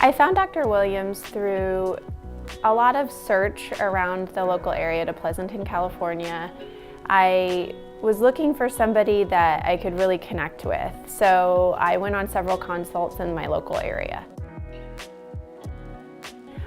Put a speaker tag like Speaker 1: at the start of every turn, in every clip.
Speaker 1: I found Dr. Williams through a lot of search around the local area to Pleasanton, California. I was looking for somebody that I could really connect with, so I went on several consults in my local area.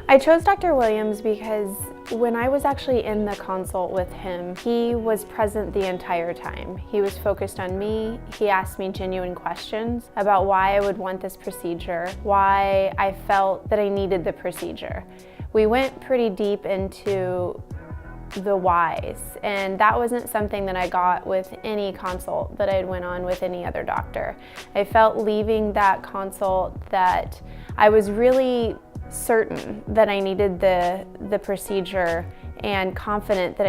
Speaker 1: I chose Dr. Williams because when I was actually in the consult with him, he was present the entire time. He was focused on me. He asked me genuine questions about why I would want this procedure, why I felt that I needed the procedure. We went pretty deep into the whys, and that wasn't something that I got with any consult that I went on with any other doctor. I felt leaving that consult that I was really certain that I needed the procedure and confident that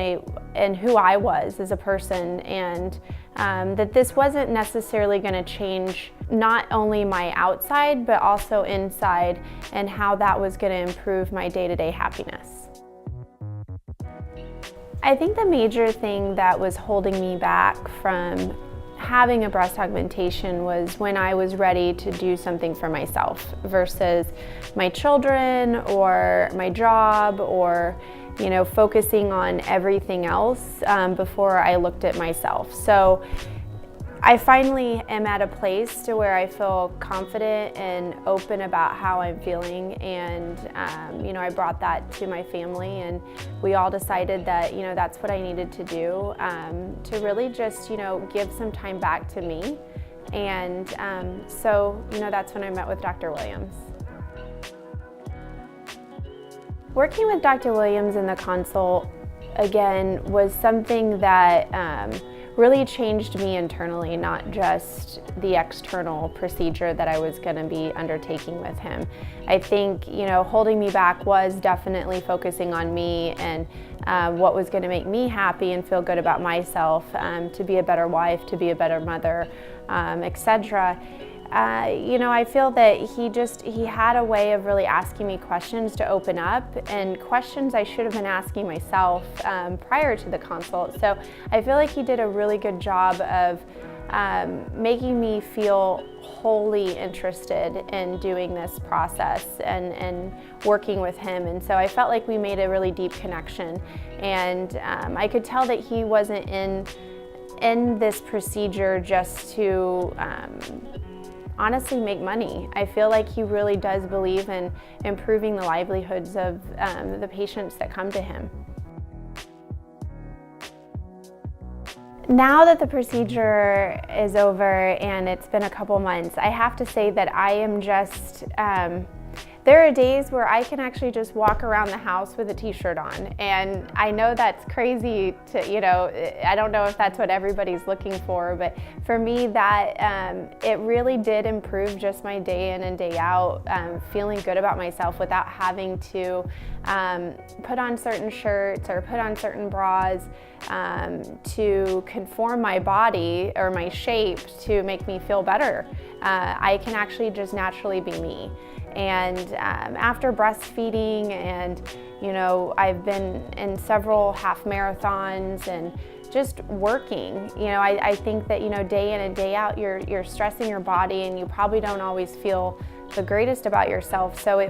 Speaker 1: in who I was as a person, and that this wasn't necessarily going to change not only my outside but also inside, and how that was going to improve my day-to-day happiness. I think the major thing that was holding me back from having a breast augmentation was when I was ready to do something for myself versus my children or my job, or focusing on everything else before I looked at myself. So I finally am at a place to where I feel confident and open about how I'm feeling, and I brought that to my family, and we all decided that that's what I needed to do to really just give some time back to me, and so that's when I met with Dr. Williams. Working with Dr. Williams in the consult again was something that really changed me internally, not just the external procedure that I was going to be undertaking with him. I think, holding me back was definitely focusing on me and what was going to make me happy and feel good about myself, to be a better wife, to be a better mother, etc. I feel that he had a way of really asking me questions to open up, and questions I should have been asking myself prior to the consult. So I feel like he did a really good job of making me feel wholly interested in doing this process and working with him. And so I felt like we made a really deep connection, and I could tell that he wasn't in this procedure just to honestly make money. I feel like he really does believe in improving the livelihoods of the patients that come to him. Now that the procedure is over and it's been a couple months, I have to say that I am just, there are days where I can actually just walk around the house with a t-shirt on, and I know that's crazy to, I don't know if that's what everybody's looking for, but for me that it really did improve just my day in and day out, feeling good about myself without having to put on certain shirts or put on certain bras to conform my body or my shape to make me feel better. I can actually just naturally be me. And after breastfeeding, and I've been in several half marathons and just working, I think that day in and day out you're stressing your body, and you probably don't always feel the greatest about yourself. So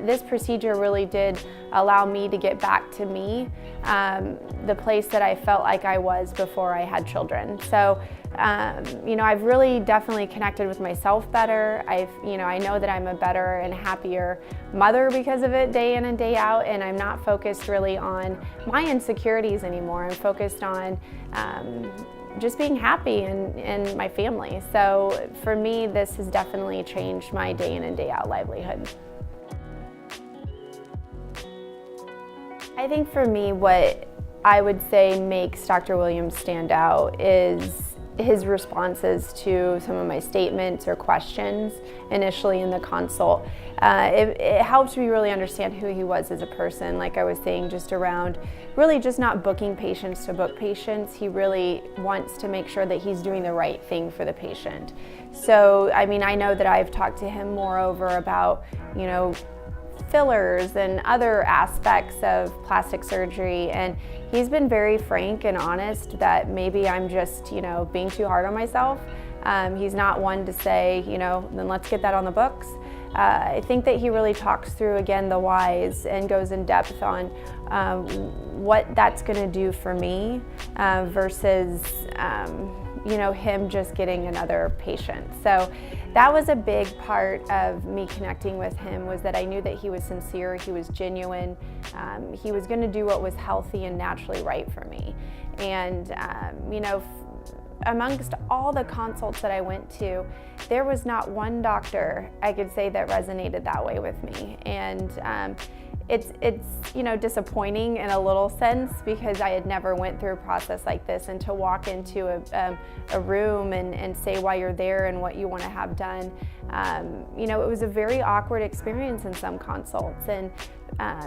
Speaker 1: this procedure really did allow me to get back to me, the place that I felt like I was before I had children. So I've really definitely connected with myself better. I know that I'm a better and happier mother because of it, day in and day out, and I'm not focused really on my insecurities anymore. I'm focused on just being happy and my family. So for me, this has definitely changed my day in and day out livelihood. I think for me, what I would say makes Dr. Williams stand out is his responses to some of my statements or questions initially in the consult. It helps me really understand who he was as a person. Like I was saying, just around really just not booking patients to book patients. He really wants to make sure that he's doing the right thing for the patient. So, I know that I've talked to him moreover about, fillers and other aspects of plastic surgery, and he's been very frank and honest that maybe I'm just being too hard on myself. He's not one to say then let's get that on the books. I think that he really talks through, again, the whys and goes in depth on what that's going to do for me versus him just getting another patient. So that was a big part of me connecting with him, was that I knew that he was sincere, he was genuine, he was going to do what was healthy and naturally right for me. And amongst all the consults that I went to, there was not one doctor I could say that resonated that way with me. And it's disappointing in a little sense, because I had never went through a process like this, and to walk into a room and say why you're there and what you want to have done, it was a very awkward experience in some consults, and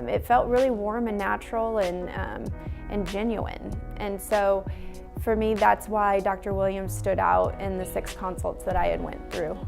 Speaker 1: it felt really warm and natural and genuine. And so for me, that's why Dr. Williams stood out in the 6 consults that I had went through.